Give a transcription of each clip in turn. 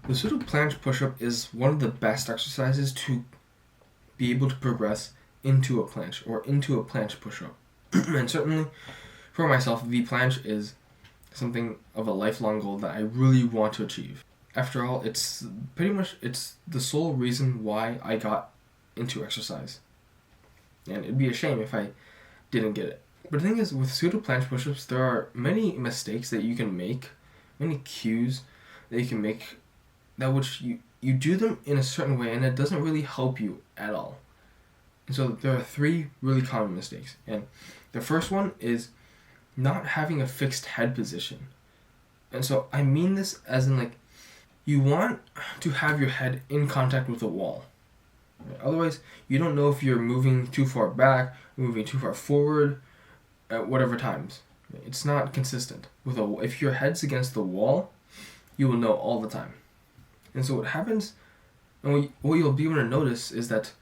The pseudo planche push-up is one of the best exercises to be able to progress into a planche or into a planche push-up. And certainly for myself, the planche is something of a lifelong goal that I really want to achieve. After all, it's the sole reason why I got into exercise. And it'd be a shame if I didn't get it. But the thing is, with pseudo planche push-ups, there are many mistakes that you can make, many cues that you can make, that which you do them in a certain way and it doesn't really help you at all. And so there are 3 really common mistakes. And the first one is not having a fixed head position. And so I mean this as in, like, you want to have your head in contact with the wall. Otherwise, you don't know if you're moving too far back, moving too far forward, at whatever times. It's not consistent. If your head's against the wall, you will know all the time. And so what happens, and what you'll be able to notice is that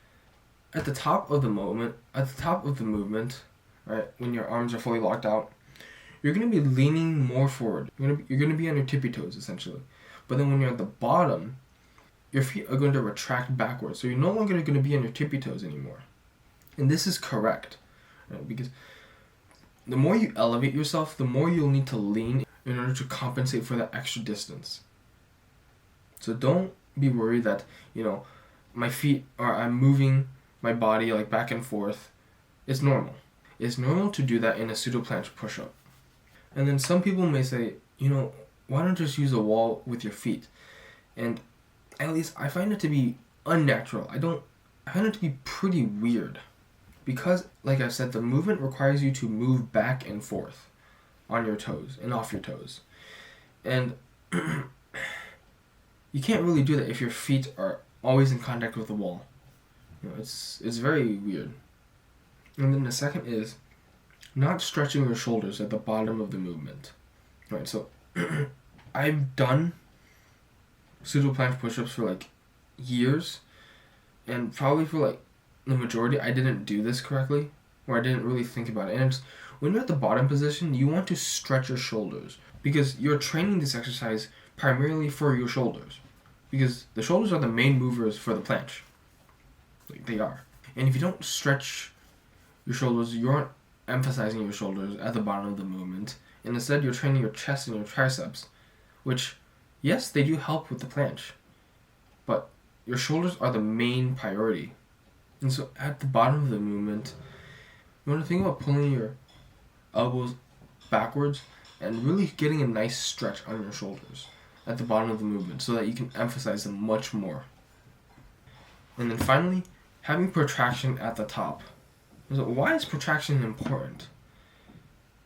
at the top of the movement, right, when your arms are fully locked out, you're going to be leaning more forward. You're going to be on your tippy toes, essentially. But then when you're at the bottom, your feet are going to retract backwards. So you're no longer going to be on your tippy toes anymore. And this is correct, right? Because the more you elevate yourself, the more you'll need to lean in order to compensate for that extra distance. So don't be worried that, my feet I'm moving my body like back and forth. It's normal. It's normal to do that in a pseudo planche push-up. And then some people may say, why don't you just use a wall with your feet? And at least I find it to be unnatural. I find it to be pretty weird. Because, like I said, the movement requires you to move back and forth on your toes and off your toes. And you can't really do that if your feet are always in contact with the wall. It's very weird. And then the second is not stretching your shoulders at the bottom of the movement. Right, so I've done pseudo planche push-ups for like years, and probably for like the majority I didn't do this correctly, or I didn't really think about it. And when you're at the bottom position, you want to stretch your shoulders because you're training this exercise primarily for your shoulders, because the shoulders are the main movers for the planche. Like, they are. And if you don't stretch your shoulders, you aren't emphasizing your shoulders at the bottom of the movement, and instead you're training your chest and your triceps, which, yes, they do help with the planche, but your shoulders are the main priority. And so at the bottom of the movement, you want to think about pulling your elbows backwards and really getting a nice stretch on your shoulders at the bottom of the movement so that you can emphasize them much more. And then finally, having protraction at the top. So why is protraction important?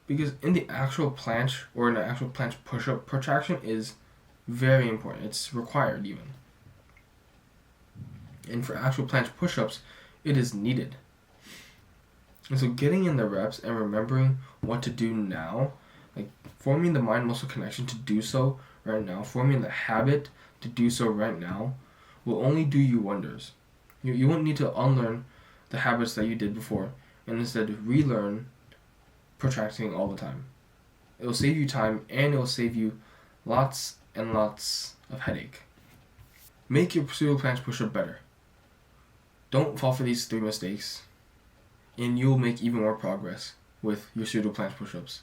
Because in the actual planche or in the actual planche push-up, protraction is very important. It's required even. And for actual planche push-ups, it is needed. And so getting in the reps and remembering what to do now, like forming the mind-muscle connection to do so right now, forming the habit to do so right now, will only do you wonders. You won't need to unlearn the habits that you did before and instead relearn protracting all the time. It will save you time and it will save you lots and lots of headache. Make your pseudo planche push-up better. Don't fall for these 3 mistakes, and you'll make even more progress with your pseudo planche push-ups.